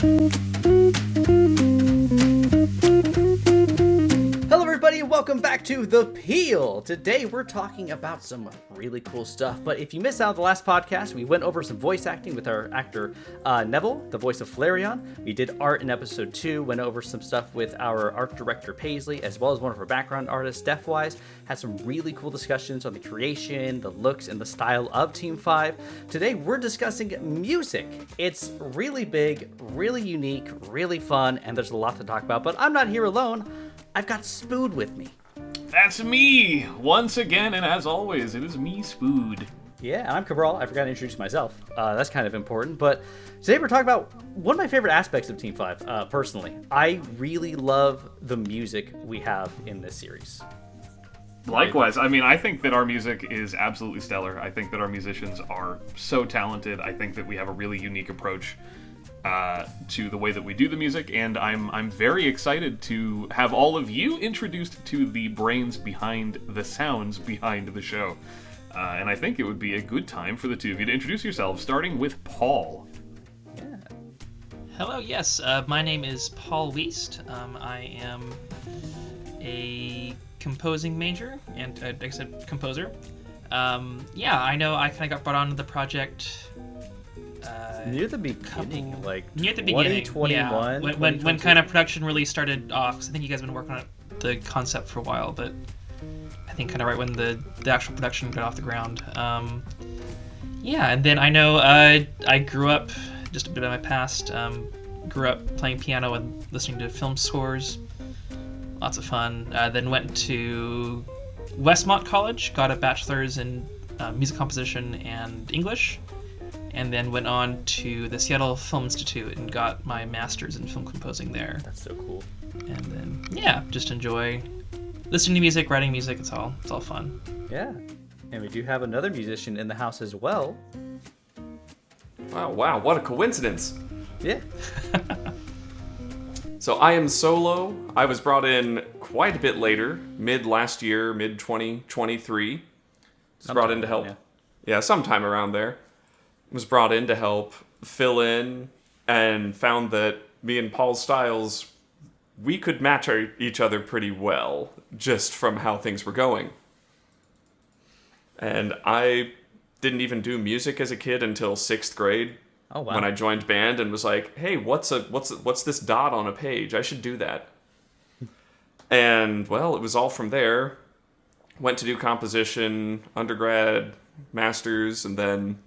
Hello everybody and welcome back to The Peel. Today we're talking about some really cool stuff, but if you missed out on the last podcast, we went over some voice acting with our actor Neville, the voice of Flareon. We did art in episode 2, went over some stuff with our art director Paisley, as well as one of our background artists, Deathwise. Had some really cool discussions on the creation, the looks, and the style of Team 5. Today we're discussing music. It's really big, really unique, really fun, and there's a lot to talk about, but I'm not here alone. I've got Spood with me. That's me! Once again, and as always, it is me, Spood. Yeah, and I'm Cabral. I forgot to introduce myself. That's kind of important. But today we're talking about one of my favorite aspects of Team 5, personally. I really love the music we have in this series. Likewise. I mean, I think that our music is absolutely stellar. I think that our musicians are so talented. I think that we have a really unique approach to the way that we do the music, and I'm very excited to have all of you introduced to the brains behind the sounds behind the show. And I think it would be a good time for the two of you to introduce yourselves, starting with Paul. Yeah. Hello, yes. My name is Paul Wiest. I am a composing major, and like I said, composer. Yeah, I know I kind of got brought onto the project Near the beginning, near the beginning, 2021, yeah. When kind of production really started off, because I think you guys have been working on the concept for a while, but I think kind of right when the actual production got off the ground. Yeah, and then I know I grew up, just a bit of my past, grew up playing piano and listening to film scores. Lots of fun. Then went to Westmont College, got a bachelor's in music composition and English, and then went on to the Seattle Film Institute and got my master's in film composing there. That's so cool. And then, yeah, just enjoy listening to music, writing music. It's all fun. Yeah. And we do have another musician in the house as well. Wow, what a coincidence. Yeah. So I am Solo. I was brought in quite a bit later, mid last year, mid 2023. Was brought in to help. Yeah, sometime around there. Was brought in to help fill in, and found that me and Paul's styles, we could match each other pretty well, just from how things were going. And I didn't even do music as a kid until 6th grade. Oh, wow. When I joined band and was like, hey, what's this dot on a page? I should do that. And, well, it was all from there. Went to do composition, undergrad, master's, and then,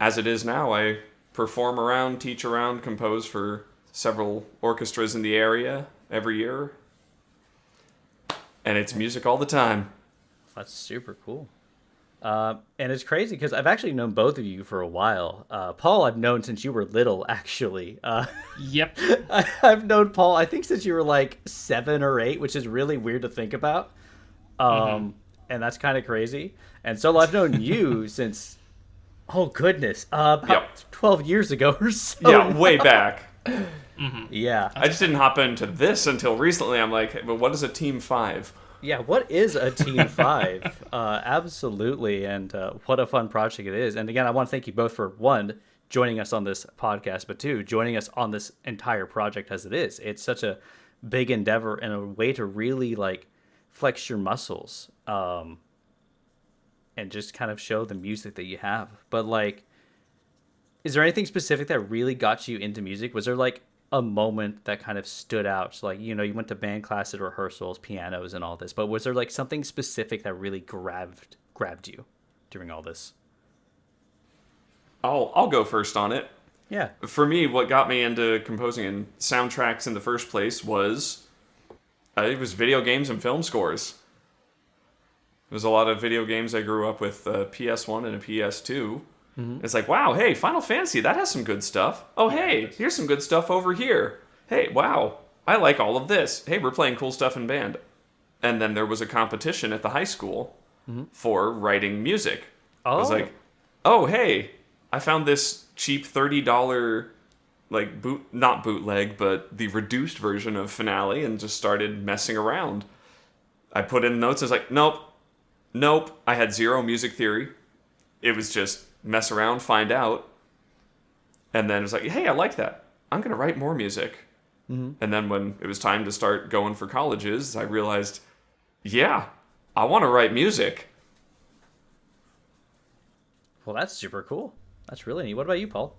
as it is now, I perform around, teach around, compose for several orchestras in the area every year. And it's music all the time. That's super cool. And it's crazy because I've actually known both of you for a while. Paul, I've known since you were little, actually. Yep. I've known Paul, I think, since you were like 7 or 8, which is really weird to think about. And that's kind of crazy. And so I've known you since, oh goodness, about 12 years ago or so. Yeah, way back. Yeah. I just didn't hop into this until recently. I'm like, but what is a Team 5? Yeah, what is a Team 5? Absolutely, and what a fun project it is. And again, I want to thank you both for, one, joining us on this podcast, but two, joining us on this entire project as it is. It's such a big endeavor and a way to really, like, flex your muscles and just kind of show the music that you have. But, like, is there anything specific that really got you into music? Was there, like, a moment that kind of stood out? So, like, you know, you went to band class at rehearsals, pianos and all this, but was there like something specific that really grabbed you during all this? I'll go first on it. Yeah. For me, what got me into composing and soundtracks in the first place was it was video games and film scores. There was a lot of video games I grew up with, a PS1 and a PS2. It's like, wow, hey, Final Fantasy, that has some good stuff. Oh, hey, here's some good stuff over here. Hey, wow, I like all of this. Hey, we're playing cool stuff in band. And then there was a competition at the high school for writing music. I was like, oh, hey, I found this cheap $30, like, not bootleg, but the reduced version of Finale, and just started messing around. I put in notes, I was like, nope. I had zero music theory. It was just mess around, find out. And then it was like, hey, I like that. I'm going to write more music. And then when it was time to start going for colleges, I realized, yeah, I want to write music. Well, that's super cool. That's really neat. What about you, Paul?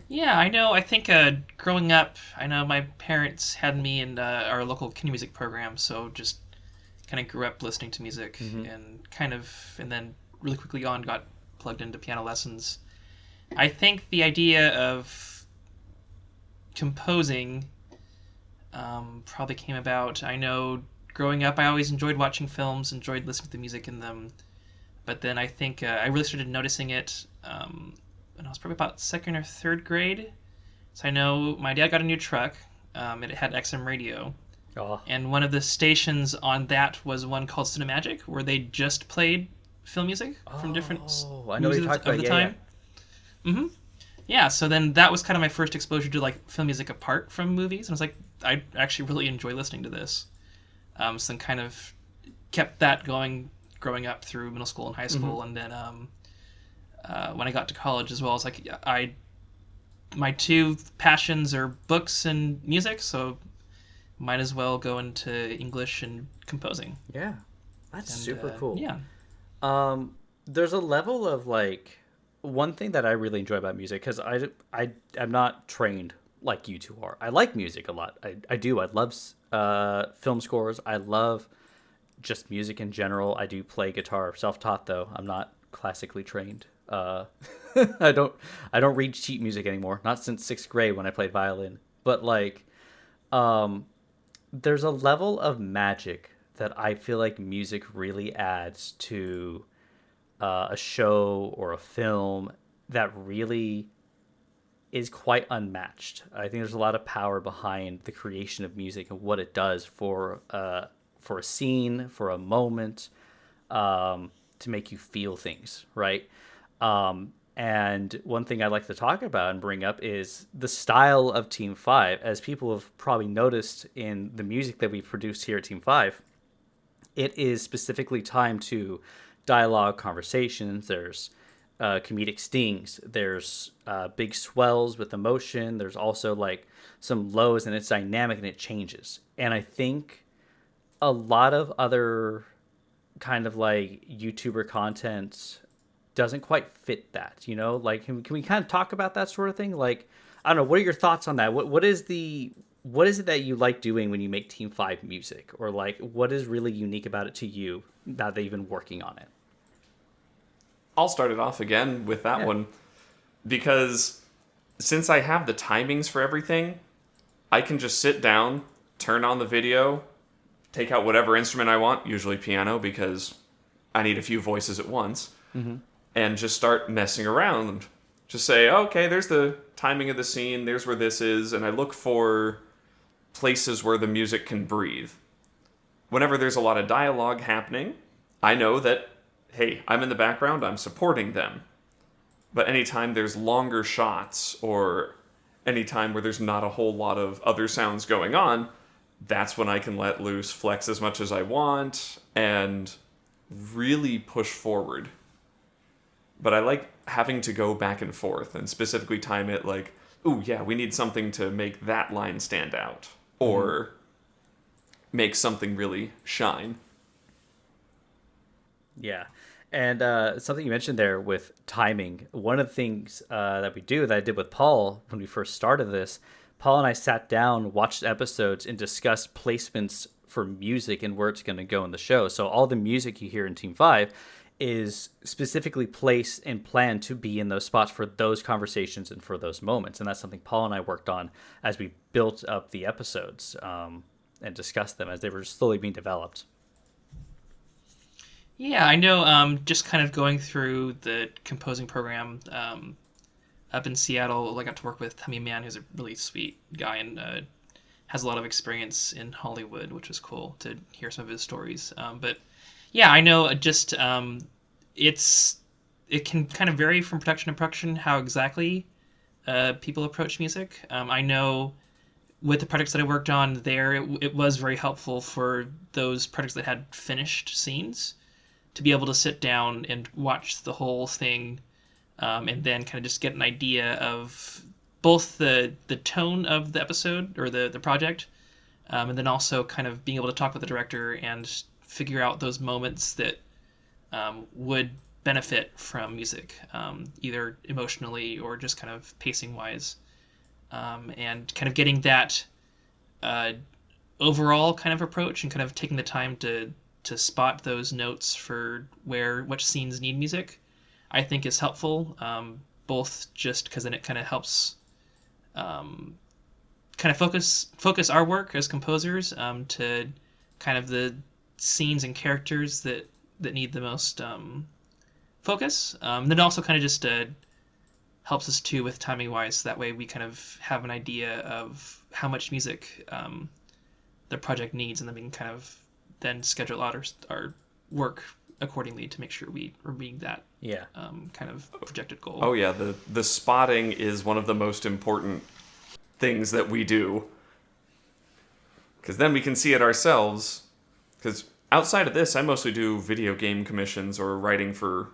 Yeah, I know. I think growing up, I know my parents had me in our local kiddie music program, so just kind of grew up listening to music and then really quickly on got plugged into piano lessons. I think the idea of composing probably came about. I know growing up, I always enjoyed watching films, enjoyed listening to the music in them, but then I think I really started noticing it when I was probably about second or third grade. So I know my dad got a new truck. It had XM radio. Oh, And one of the stations on that was one called Cinemagic, where they just played film music from different I know what you're movies talking of the about. time. Yeah, so then that was kind of my first exposure to like film music apart from movies. And I was like, I actually really enjoy listening to this. So then kind of kept that going growing up through middle school and high school. And then when I got to college as well, it's like my two passions are books and music, so might as well go into English and composing. Yeah, that's And, super cool. Yeah. There's a level of like one thing that I really enjoy about music because I am not trained like you two are. I like music a lot. I do. I love film scores. I love just music in general. I do play guitar, self-taught though. I'm not classically trained. I don't read sheet music anymore. Not since sixth grade when I played violin. But like, there's a level of magic that I feel like music really adds to a show or a film that really is quite unmatched. I think there's a lot of power behind the creation of music and what it does for a scene, for a moment, to make you feel things, right? And one thing I'd like to talk about and bring up is the style of Team 5. As people have probably noticed in the music that we produced here at Team 5, it is specifically timed to dialogue conversations. There's comedic stings. There's big swells with emotion. There's also like some lows, and it's dynamic and it changes. And I think a lot of other kind of like YouTuber content doesn't quite fit that, you know? Like, can we kind of talk about that sort of thing? Like, I don't know, what are your thoughts on that? What is it that you like doing when you make Team 5 music? Or like, what is really unique about it to you now that you've been working on it? I'll start it off again with that one, because since I have the timings for everything, I can just sit down, turn on the video, take out whatever instrument I want, usually piano because I need a few voices at once, and just start messing around. Just say, okay, there's the timing of the scene, there's where this is, and I look for places where the music can breathe. Whenever there's a lot of dialogue happening, I know that, hey, I'm in the background, I'm supporting them. But anytime there's longer shots, or anytime where there's not a whole lot of other sounds going on, that's when I can let loose, flex as much as I want, and really push forward. But I like having to go back and forth and specifically time it like, ooh, yeah, we need something to make that line stand out, or make something really shine. Yeah. And something you mentioned there with timing, one of the things that we do that I did with Paul when we first started this, Paul and I sat down, watched episodes, and discussed placements for music and where it's going to go in the show. So all the music you hear in Team 5 is specifically placed and planned to be in those spots for those conversations and for those moments. And that's something Paul and I worked on as we built up the episodes and discussed them as they were slowly being developed. Yeah, I know. Just kind of going through the composing program up in Seattle, I got to work with Tummy Man, who's a really sweet guy and has a lot of experience in Hollywood, which was cool to hear some of his stories. But yeah, I know. Just it can kind of vary from production to production how exactly people approach music. I know with the projects that I worked on there, it was very helpful for those projects that had finished scenes to be able to sit down and watch the whole thing, and then kind of just get an idea of both the tone of the episode or the project, and then also kind of being able to talk with the director and figure out those moments that would benefit from music, either emotionally or just kind of pacing wise, and kind of getting that overall kind of approach and kind of taking the time to spot those notes for which scenes need music, I think is helpful. Both just because then it kind of helps kind of focus our work as composers to kind of the scenes and characters that need the most focus. Then also kind of just helps us too with timing wise. That way we kind of have an idea of how much music the project needs, and then we can kind of then schedule out our work accordingly to make sure we're meeting that kind of projected goal. Oh yeah, the spotting is one of the most important things that we do, because then we can see it ourselves. Because outside of this, I mostly do video game commissions or writing for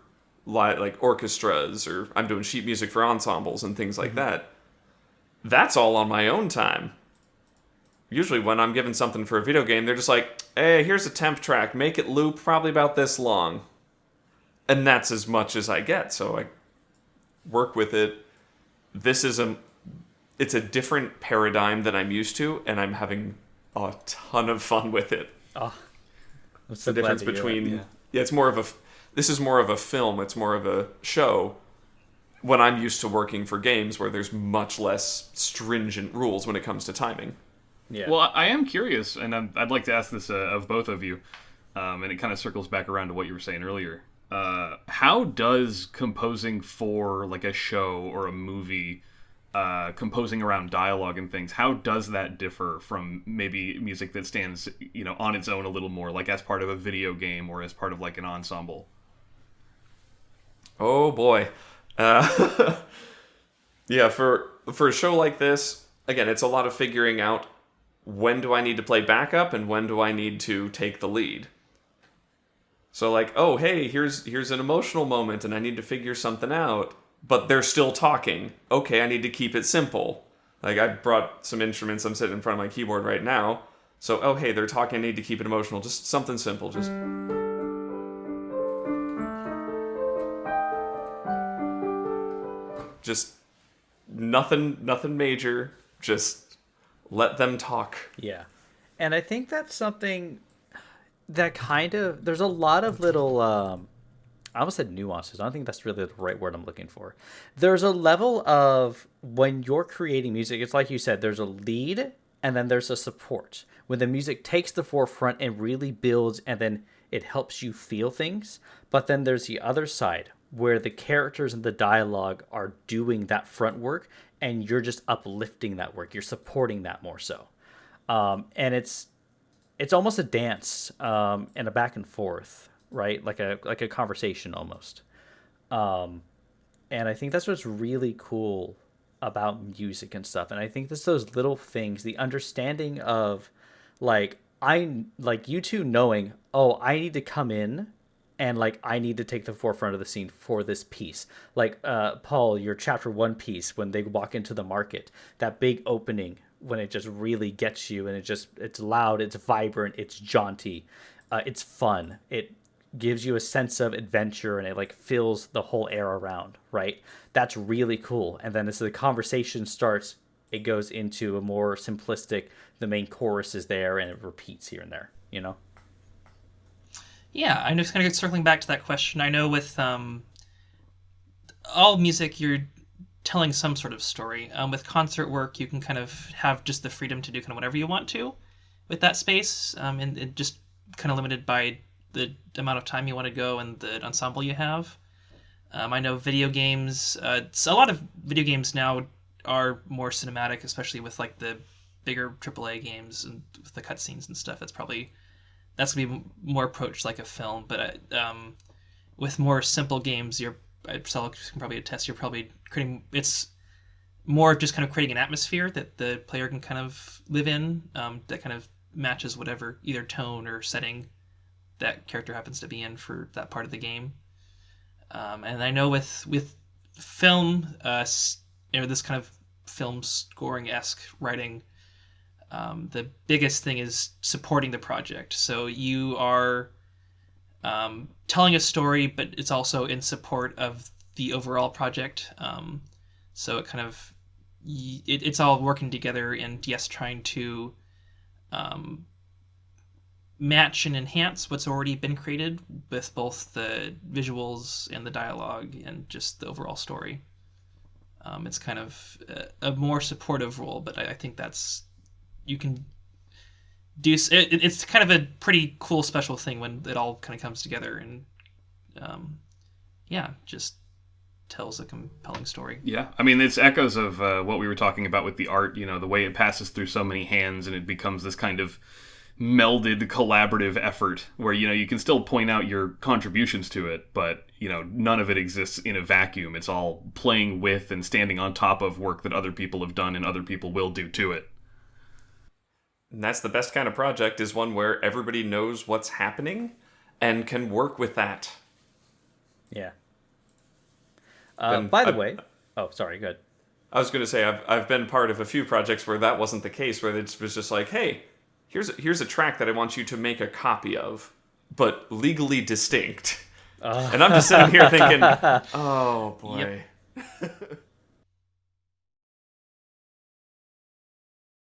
like orchestras, or I'm doing sheet music for ensembles and things like that. That's all on my own time. Usually when I'm given something for a video game, they're just like, hey, here's a temp track, make it loop probably about this long. And that's as much as I get, so I work with it. It's a different paradigm than I'm used to, and I'm having a ton of fun with it. Oh, It's the difference between... it's more of this is more of a film, it's more of a show, when I'm used to working for games where there's much less stringent rules when it comes to timing. Yeah. Well, I am curious, and I'd like to ask this of both of you, and it kind of circles back around to what you were saying earlier. How does composing for like a show or a movie, composing around dialogue and things, how does that differ from maybe music that stands, on its own a little more, like as part of a video game or as part of like an ensemble? Oh boy. Yeah, for a show like this, again, it's a lot of figuring out when do I need to play backup and when do I need to take the lead. So like, oh hey, here's an emotional moment and I need to figure something out, but they're still talking. Okay, I need to keep it simple. Like, I brought some instruments, I'm sitting in front of my keyboard right now. So, oh hey, they're talking, I need to keep it emotional. Just something simple, just nothing major, just let them talk. Yeah. And I think that's something that there's a lot of little, I almost said nuances. I don't think that's really the right word I'm looking for. There's a level of when you're creating music, it's like you said, there's a lead and then there's a support. When the music takes the forefront and really builds, and then it helps you feel things. But then there's the other side where the characters and the dialogue are doing that front work, and you're just uplifting that work. You're supporting that more so. And it's almost a dance and a back and forth, right? Like a conversation almost. And I think that's what's really cool about music and stuff. And I think it's those little things, the understanding of like you two knowing, oh, I need to come in and like I need to take the forefront of the scene for this piece. Like Paul, your chapter 1 piece, when they walk into the market, that big opening when it just really gets you, and it's loud, it's vibrant, it's jaunty, it's fun. It gives you a sense of adventure, and it like fills the whole air around, right? That's really cool. And then as the conversation starts, it goes into a more simplistic, the main chorus is there and it repeats here and there, Yeah, I know, kind of circling back to that question. I know with all music, you're telling some sort of story. With concert work, you can kind of have just the freedom to do kind of whatever you want to with that space, and just kind of limited by the amount of time you want to go and the ensemble you have. I know video games, a lot of video games now are more cinematic, especially with like the bigger AAA games and with the cutscenes and stuff. That's gonna be more approached like a film. But with more simple games, Sal can probably attest, you're probably creating. It's more just kind of creating an atmosphere that the player can kind of live in, that kind of matches whatever either tone or setting that character happens to be in for that part of the game. And I know with film, this kind of film scoring esque writing, the biggest thing is supporting the project. So you are telling a story, but it's also in support of the overall project. So it kind of it's all working together, and yes, trying to match and enhance what's already been created with both the visuals and the dialogue and just the overall story. It's kind of a more supportive role, but I think that's you can do. It's kind of a pretty cool special thing when it all kind of comes together and just tells a compelling story. Yeah, I mean, it's echoes of what we were talking about with the art, the way it passes through so many hands and it becomes this kind of melded collaborative effort where, you can still point out your contributions to it, but, none of it exists in a vacuum. It's all playing with and standing on top of work that other people have done and other people will do to it. And that's the best kind of project, is one where everybody knows what's happening and can work with that. Yeah. By the way, sorry, good. I was going to say, I've been part of a few projects where that wasn't the case, where it was just like, hey, here's a track that I want you to make a copy of, but legally distinct. And I'm just sitting here thinking, oh boy. Yep.